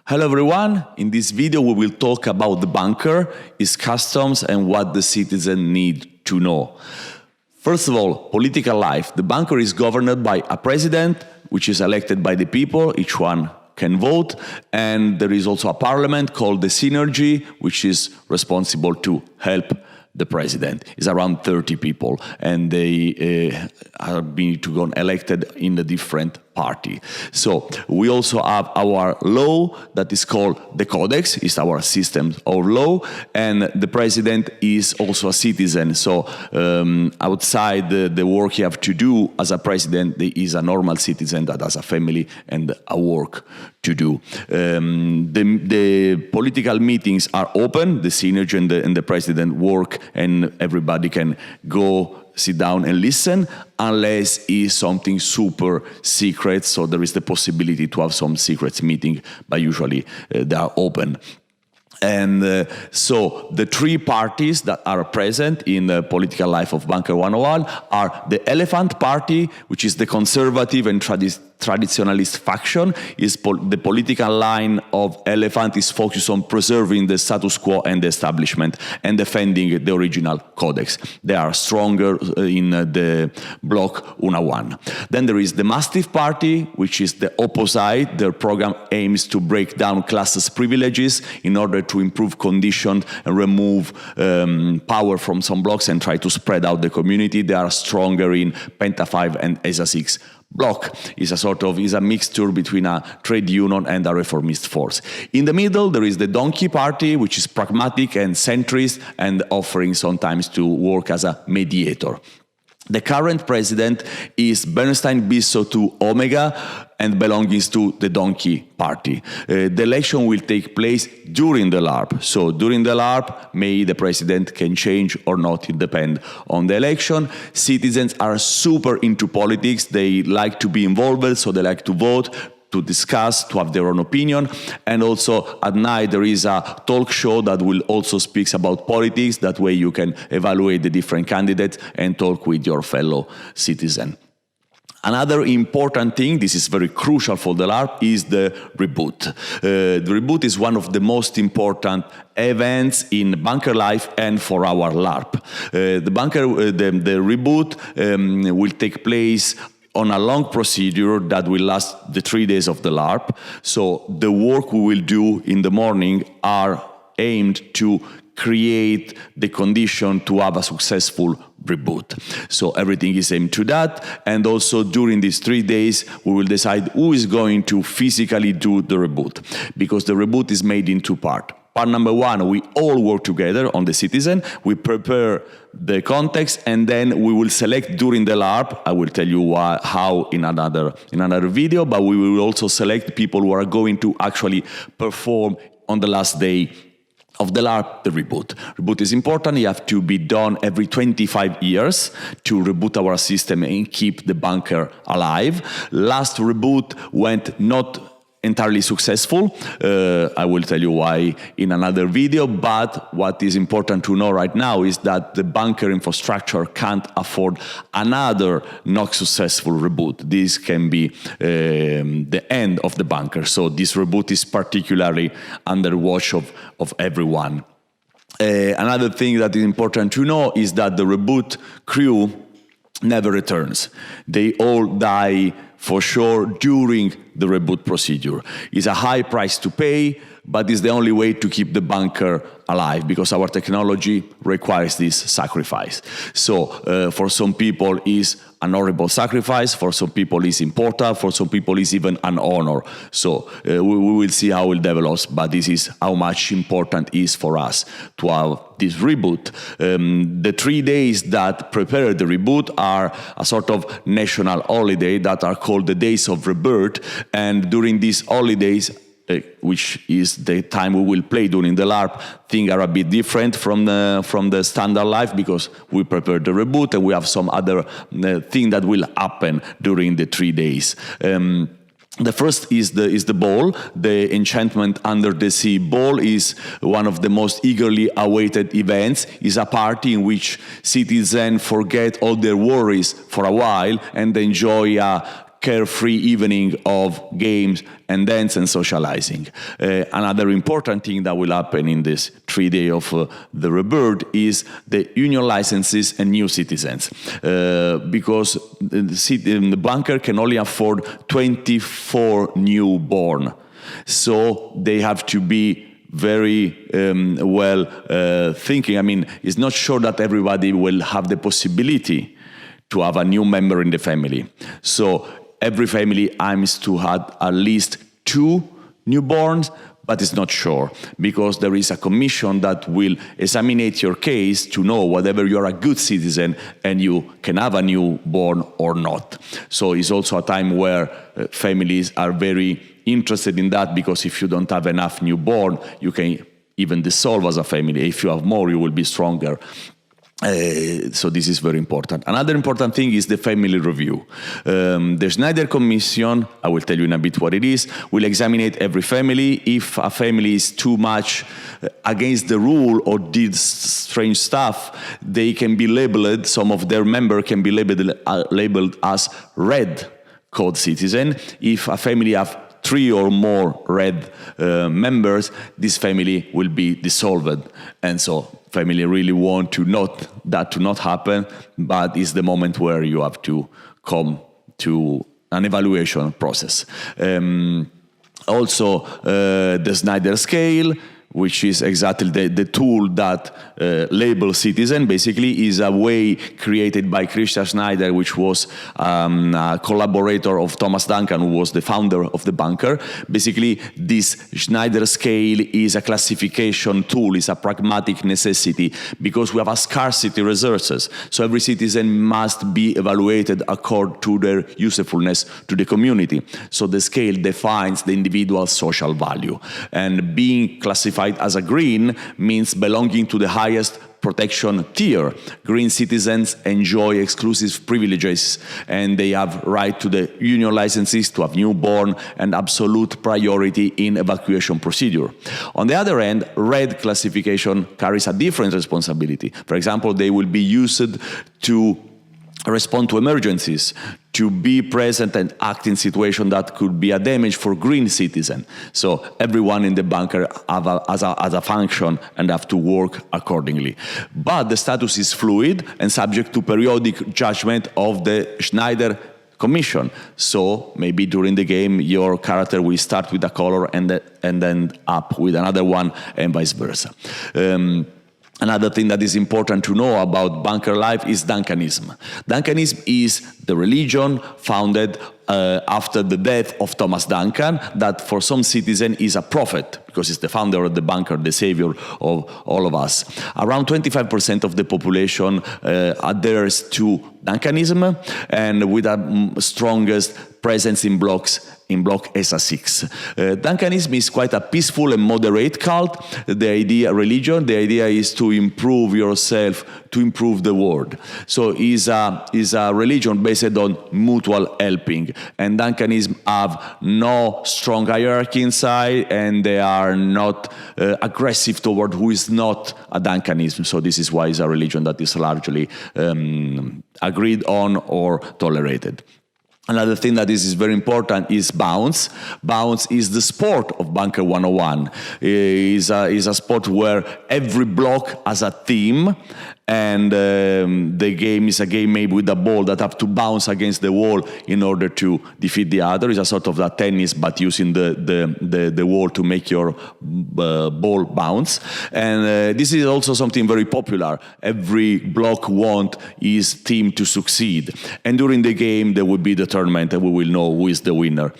Hello everyone, in this video we will talk about the bunker, its customs and what the citizen need to know. First of all, political life. The bunker is governed by a president, which is elected by the people, each one can vote, and there is also a parliament called the Synergy, which is responsible to help the president. It's around 30 people, and they are being to go elected in the different party. So we also have our law that is called the Codex, is our system of law, and the president is also a citizen. So outside the work you have to do as a president, there is a normal citizen that has a family and a work to do. The political meetings are open, the Synergy and the president work, and everybody can go sit down and listen, unless it's something super secret, so there is the possibility to have some secret meeting, but usually they are open. And so the three parties that are present in the political life of Bunker 101 are the Elephant Party, which is the conservative and traditionalist faction. The political line of Elephant is focused on preserving the status quo and the establishment and defending the original codex. They are stronger in the block 101. Then there is the Mastiff Party, which is the opposite. Their program aims to break down classes' privileges in order to improve conditions and remove power from some blocks and try to spread out the community. They are stronger in Penta 5 and ESA 6 block. Is a mixture between a trade union and a reformist force. In the middle, there is the Donkey Party, which is pragmatic and centrist and offering sometimes to work as a mediator. The current president is Bernstein Bisso to Omega and belongs to the Donkey Party. The election will take place during the Larp. So during the Larp, maybe the president can change or not, it depends on the election. Citizens are super into politics, they like to be involved, so they like to vote, to discuss, to have their own opinion. And also at night there is a talk show that will also speak about politics. That way you can evaluate the different candidates and talk with your fellow citizen. Another important thing, this is very crucial for the LARP, is the Reboot. The Reboot is one of the most important events in bunker life and for our LARP. The Reboot will take place on a long procedure that will last the 3 days of the LARP. So the work we will do in the morning are aimed to create the condition to have a successful reboot. So everything is aimed to that. And also during these 3 days, we will decide who is going to physically do the reboot, because the reboot is made in two parts. Part number one, we all work together on the citizen. We prepare the context, and then we will select during the LARP. I will tell you how in another video, but we will also select people who are going to actually perform on the last day of the LARP, the reboot. Reboot is important. You have to be done every 25 years to reboot our system and keep the bunker alive. Last reboot went not entirely successful. I will tell you why in another video, but what is important to know right now is that the bunker infrastructure can't afford another not successful reboot. This can be the end of the bunker. So this reboot is particularly under watch of everyone. Another thing that is important to know is that the reboot crew never returns. They all die for sure during the reboot procedure. It's a high price to pay, but it's the only way to keep the bunker alive, because our technology requires this sacrifice. So for some people it's an horrible sacrifice, for some people it's important, for some people it's even an honor. So we will see how it develops, but this is how much important it is for us to have this reboot. The 3 days that prepare the reboot are a sort of national holiday that are called the Days of Rebirth, and during these holidays, which is the time we will play during the LARP, things are a bit different from the standard life, because we prepare the reboot and we have some other thing that will happen during the 3 days. The first is the ball. The Enchantment Under the Sea ball is one of the most eagerly awaited events. It's a party in which citizens forget all their worries for a while and enjoy a carefree evening of games and dance and socializing. Another important thing that will happen in this 3 days of the Rebirth is the union licenses and new citizens, because the bunker can only afford 24 newborn. So they have to be very thinking. I mean, it's not sure that everybody will have the possibility to have a new member in the family. So every family aims to have at least 2 newborns, but it's not sure, because there is a commission that will examine your case to know whether you're a good citizen and you can have a newborn or not. So it's also a time where families are very interested in that, because if you don't have enough newborn, you can even dissolve as a family. If you have more, you will be stronger. So this is very important. Another important thing is the family review. The Schneider Commission, I will tell you in a bit what it is, will examine every family. If a family is too much against the rule or did strange stuff, they can be labeled, some of their members can be labeled as red code citizen. If a family have 3 or more red members, this family will be dissolved. And so family really want that to not happen, but it's the moment where you have to come to an evaluation process. Also, the Schneider scale, which is exactly the tool that labels citizen, basically is a way created by Christian Schneider, which was a collaborator of Thomas Duncan, who was the founder of the bunker. Basically, this Schneider scale is a classification tool, is a pragmatic necessity, because we have a scarcity resources. So every citizen must be evaluated according to their usefulness to the community. So the scale defines the individual social value. And being classified as a green means belonging to the highest protection tier. Green citizens enjoy exclusive privileges, and they have right to the union licenses, to have newborn, and absolute priority in evacuation procedure. On the other hand, red classification carries a different responsibility. For example, they will be used to respond to emergencies, to be present and act in situations that could be a damage for green citizen. So everyone in the bunker has a function and have to work accordingly. But the status is fluid and subject to periodic judgment of the Schneider Commission. So maybe during the game, your character will start with a color and then up with another one, and vice versa. Another thing that is important to know about bunker life is Duncanism. Duncanism is the religion founded after the death of Thomas Duncan, that for some citizen is a prophet, because he's the founder of the bunker, the savior of all of us. Around 25% of the population adheres to Duncanism, and with the strongest presence in block ESA6. Duncanism is quite a peaceful and moderate cult. The idea is to improve yourself, to improve the world. So is a religion based on mutual helping. And Duncanism have no strong hierarchy inside, and they are not aggressive toward who is not a Duncanism. So this is why it's a religion that is largely agreed on or tolerated. Another thing that is very important is bounce. Bounce is the sport of Bunker 101. Is a sport where every block has a theme, and the game is a game made with a ball that have to bounce against the wall in order to defeat the other. It's a sort of a tennis, but using the wall to make your ball bounce. And this is also something very popular. Every block wants his team to succeed. And during the game, there will be the tournament, and we will know who is the winner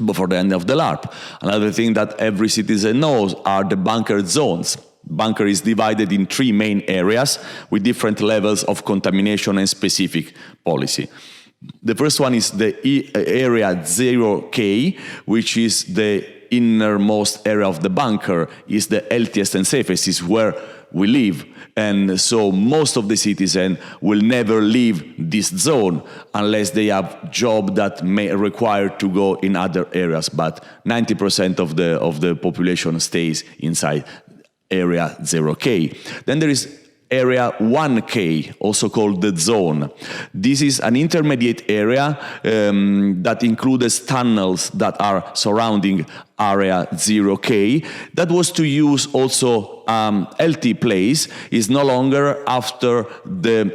before the end of the Larp. Another thing that every citizen knows are the bunker zones. Bunker is divided in 3 main areas with different levels of contamination and specific policy. The first one is the area 0K, which is the innermost area of the bunker, is the healthiest and safest, is where we live. And so most of the citizens will never leave this zone unless they have job that may require to go in other areas. But 90% of the population stays inside area 0K. Then there is area 1K, also called the zone. This is an intermediate area that includes tunnels that are surrounding area 0K. That was to use also LT place. Is no longer after the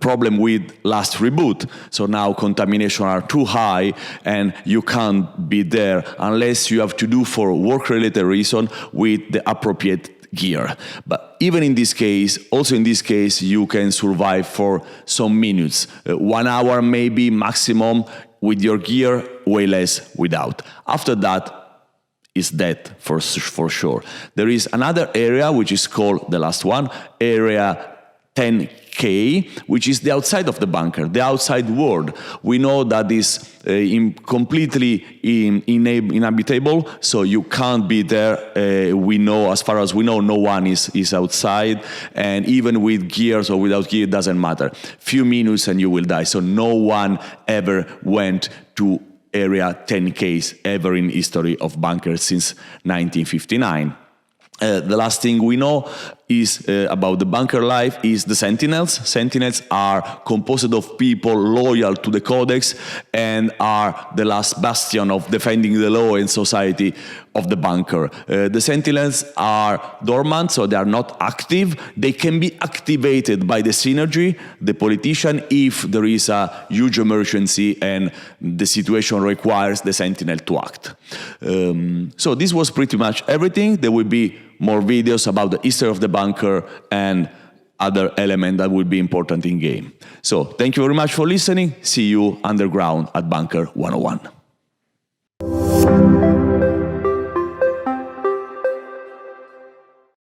problem with last reboot. So now contamination are too high and you can't be there unless you have to do for work-related reason with the appropriate gear. But even in this case, also in this case, you can survive for some minutes, 1 hour maybe maximum with your gear, way less without. After that, is dead for sure. There is another area which is called the last one, area 10K, which is the outside of the bunker, the outside world. We know that is completely inhabitable, so you can't be there. We know, as far as we know, no one is outside, and even with gears or without gear, it doesn't matter. Few minutes and you will die. So no one ever went to area 10K ever in history of bunkers since 1959. The last thing we know is about the bunker life is the sentinels. Sentinels are composed of people loyal to the codex and are the last bastion of defending the law and society of the bunker. The sentinels are dormant, so they are not active. They can be activated by the synergy, the politician, if there is a huge emergency and the situation requires the sentinel to act. So this was pretty much everything. There will be more videos about the history of the bunker and other elements that will be important in game. So thank you very much for listening. See you underground at Bunker 101.